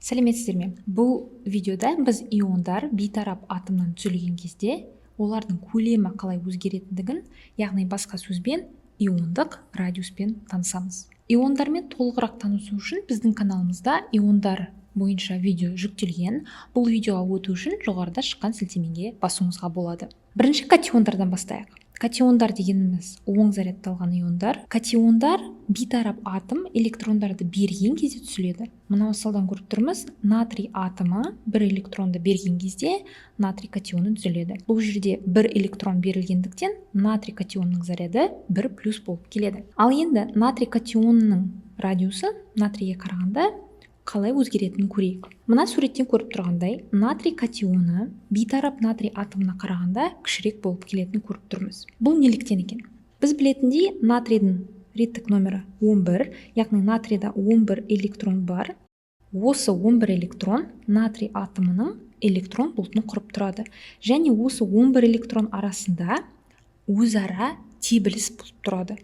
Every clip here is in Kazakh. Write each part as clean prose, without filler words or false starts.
Сәлеметсіздер ме? Бұл видеода біз иондар бейтарап атомнан түзілген кезде олардың көлемі қалай өзгеретіндігін, яғни басқа сөзбен иондық радиуспен танысамыз. Иондармен толығырақ танысу үшін біздің каналымызда иондар бойынша видео жүктелген. Бұл видеоға өту үшін жоғарыда шыққан сілтемеге басуыңызға болады. Бірінші катиондардан бастайық. Катиондар дегеніміз оң зарядталған иондар. Катиондар бейтарап атом электрондарды берген кезде түзіледі. Мына мысалдан көріп тұрмыз, натрий атомы бір электронды берген кезде натрий катионы түзіледі. Бұл жерде бір электрон берілгендіктен натрий катионының заряды 1 плюс болып келеді. Ал енді натрий катионының радиусы натрийге қарағанда қалай өзгеретінін көрейік. Мына суреттен көріп тұрғандай, натрий катионы бейтарап натрий атомына қарағанда кішірек болып келетінін көріп тұрмыз. Бұл неліктен екен? Біз білетіндей, натрийдің реттік номері 11, яғни натрийда 11 электрон бар. Осы 11 электрон натрий атомының электрон бұлтын құрып тұрады. Және осы 11 электрон арасында өзара тебіліс болып тұрады.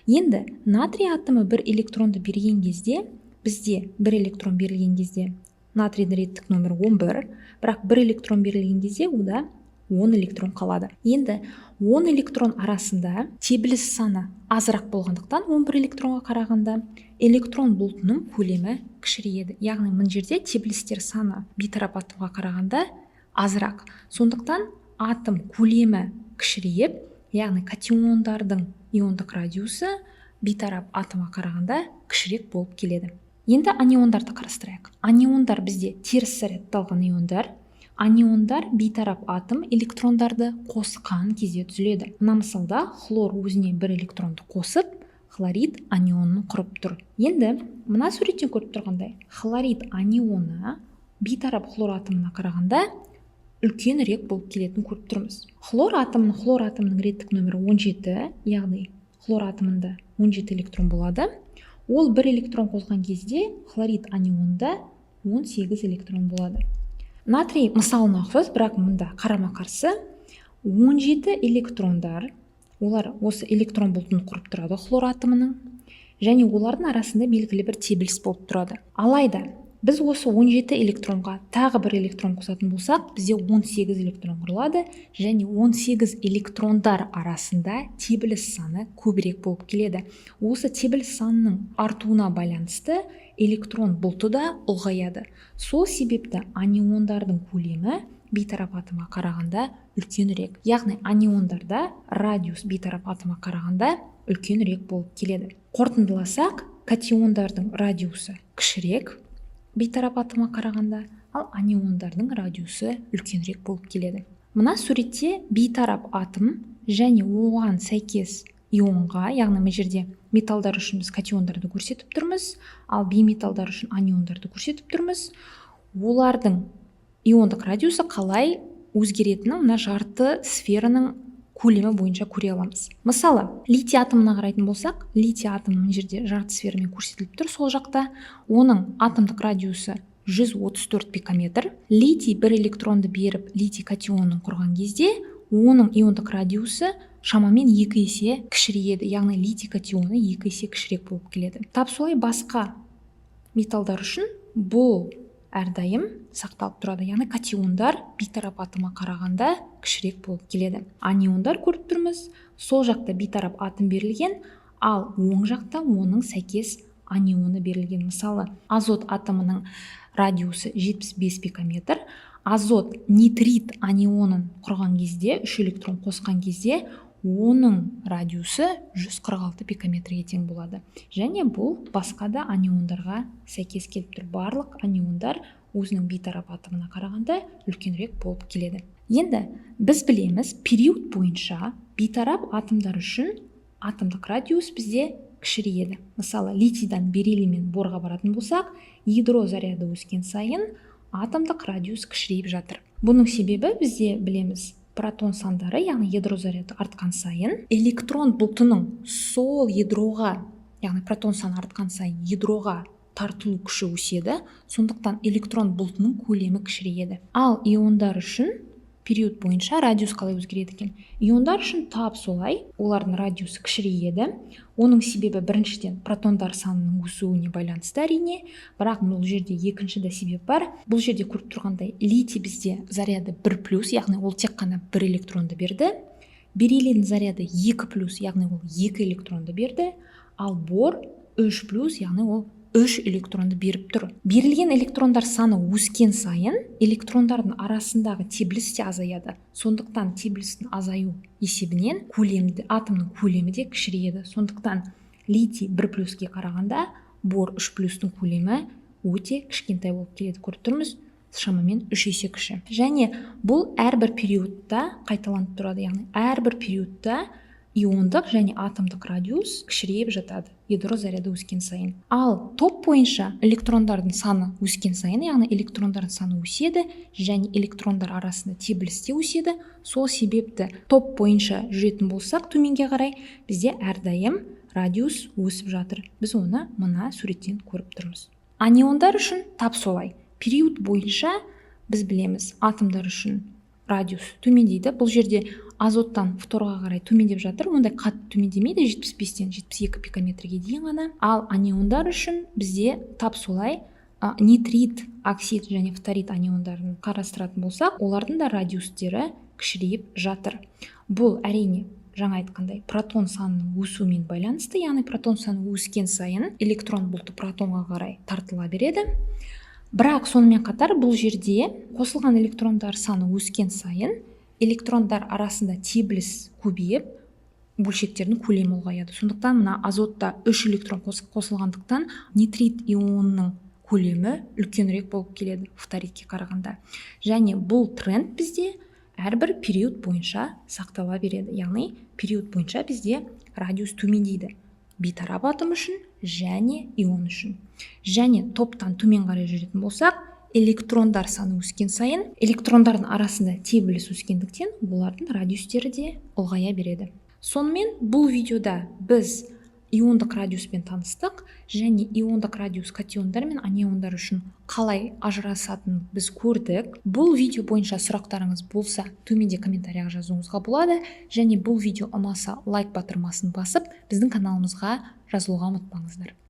Енді натрий атомы бір электронды берген кезде, бізде бір электрон берілген кезде натрийдің реттік номері 11, бірақ бір электрон берілген кезде ода 10 электрон қалады. Енді 10 электрон арасында тебіліс саны азырақ болғандықтан 11 электронға қарағанда электрон бұлтының көлемі кішірейеді. Яғни мына жерде тебілістер саны бейтарап атомға қарағанда азырақ. Сондықтан атом көлемі кішірейіп, яғни катиондардың иондық радиусы бейтарап атомға қарағанда кішірек болып келеді. Енді аниондарды қарастырайық. Аниондар бізде теріс зарядталған иондар. Аниондар бейтарап атом электрондарды қосқан кезде түзіледі. Мына мысалда хлор өзіне бір электронды қосып, хлорид анионын құрып тұр. Енді мына суреттен көріп тұрғандай, хлорид анионы бейтарап хлор атомына қарағанда үлкенірек болып келетінін көріп тұрмыз. Хлор атомының реттік номері 17, яғни хлор атомында 17 электрон болады. Ол бір электрон қосқан кезде хлорид анионында 18 электрон болады. Натрий мысалына ұқсас, бірақ мұнда қарама-қарсы 17 электрондар, олар осы электрон бұлтын құрып тұрады хлор атомының, және олардың арасында белгілі бір тебіліс болып тұрады. Алайда біз осы 17 электронға тағы бір электрон қосатын болсақ, бізде 18 электрон құрылады, және 18 электрондар арасында тебіліс саны көбірек болып келеді. Осы тебіліс санының артуына байланысты электрон бұлты да ұлғаяды. Сол себепті аниондардың көлемі бейтарап атомға қарағанда үлкенірек. Яғни аниондарда радиус бейтарап атомға қарағанда үлкенірек болып келеді. Қорытындыласақ, катиондардың радиусы кішірек бейтарап атомға қарағанда, ал аниондардың радиусы үлкенірек болып келеді. Мына суретте бейтарап атом және оған сәйкес ионға, яғни мына жерде металдар үшін біз катиондарды көрсетіп тұрмыз, ал бейметалдар үшін аниондарды көрсетіп тұрмыз. Олардың иондық радиусы қалай өзгеретінін мына жарты сфераның көлемі бойынша көре аламыз. Мысалы, литий атомына қарайтын болсақ, литий атомы мына жерде жарты сферамен көрсетіліп тұр сол жақта. Оның атомдық радиусы 134 пикометр. Литий бір электронды беріп, литий катионын құрған кезде, оның иондық радиусы шамамен 2 есе кішірейеді, яғни литий катионы 2 есе кішірек болып келеді. Тап солай басқа металдар үшін бұл әрдайым сақталып тұрады. Яғни катиондар бейтарап атомға қарағанда кішірек болып келеді. Аниондар көріп тұрмыз, сол жақта бейтарап атом берілген, ал оң жақта оның сәйкес анионы берілген. Мысалы, азот атомының радиусы 75 пикометр. Азот нитрит анионын құрған кезде, 3 электрон қосқан кезде, оның радиусы 146 пикометрге тең болады. Және бұл басқа да аниондарға сәйкес келіп тұр. Барлық аниондар өзінің бейтарап атомына қарағанда үлкенірек болып келеді. Енді біз білеміз, период бойынша бейтарап атомдар үшін атомдық радиус бізде кішірейеді. Мысалы, литийдан бериллий мен борға баратын болсақ, ядро заряды өскен сайын атомдық радиус кішірейіп жатыр. Бұның себебі бізде білеміз, протон сандары, яғни ядро заряды артқан сайын, электрон бұлтының сол ядроға, яғни протон саны артқан сайын ядроға тартылу күші өседі, сондықтан электрон бұлтының көлемі кішірейеді. Ал иондар үшін период бойынша радиус қалай өзгереді екен. Иондар үшін тап солай, олардың радиусы кішірейеді. Оның себебі біріншіден протондар санының өсуіне байланысты әрине, бірақ бұл жерде екінші де себеп бар. Бұл жерде көріп тұрғандай литий бізде заряды 1+, яғни ол тек қана 1 электронды берді. Бериллийдің заряды 2+, яғни ол 2 электронды берді. Ал бор 3+, яғни ол 3 электронды беріп тұр. Берілген электрондар саны өскен сайын электрондардың арасындағы тебіліс те азаяды. Сондықтан тебілістің азаю есебінен атомның көлемі де кішірейеді. Сондықтан литий 1+ге қарағанда бор 3+-тің көлемі өте кішкентай болып келеді. Көріп тұрмыз, шамамен 3 есе кіші. Және бұл әрбір периодта қайталанып тұрады. Яғни әрбір периодта иондық және атомдық радиус кішірейіп жатады, ядро заряды өскен сайын. Ал топ бойынша электрондардың саны өскен сайын, яғни электрондардың саны өседі және электрондар арасында тебіліс те өседі. Сол себепті топ бойынша жүретін болсақ, төменге қарай бізде әрдайым радиус өсіп жатыр. Біз оны мына суреттен көріп тұрмыз. Аниондар үшін тап солай. Период бойынша біз білеміз, атомдар үшін радиус төмендейді. Бұл жерде азоттан фторға қарай төмендеп жатыр. Ондай қатты төмендемейді, 75-тен 72 пикометрге дейін ғана. Ал аниондар үшін бізде тап солай. Нитрит, оксид және фторид аниондарын қарастыратын болсақ, олардың да радиустері кішірейіп жатыр. Бұл әрине жаңа айтқандай протон санының өсуімен байланысты, яғни протон саны өскен сайын электрон бұлты протонға қарай тартыла береді. Бірақ сонымен қатар бұл жерде қосылған электрондар саны өскен сайын электрондар арасында тебіліс көбейіп, бөлшектердің көлемі ұлғаяды. Сондықтан мына азотта 3 электрон қосылғандықтан нитрит ионының көлемі үлкенірек болып келеді фторидке қарағанда. Және бұл тренд бізде әрбір период бойынша сақтала береді. Яғни период бойынша бізде радиус төмендейді. Бейтарап атом үшін және ион үшін. Және топтан төмен қарай жүретін болсақ, электрондар саны өскен сайын, электрондардың арасында тебіліс өскендіктен олардың радиустері де ұлғая береді. Сонымен бұл видеода біз иондық радиуспен таныстық және иондық радиус катиондар мен аниондар үшін қалай ажырасатынын біз көрдік. Бұл видео бойынша сұрақтарыңыз болса, төменде комментарияға жазуыңызға болады. Және бұл видео ұнаса лайк батырмасын басып, біздің каналымызға жазылуға ұмытпаңыздар.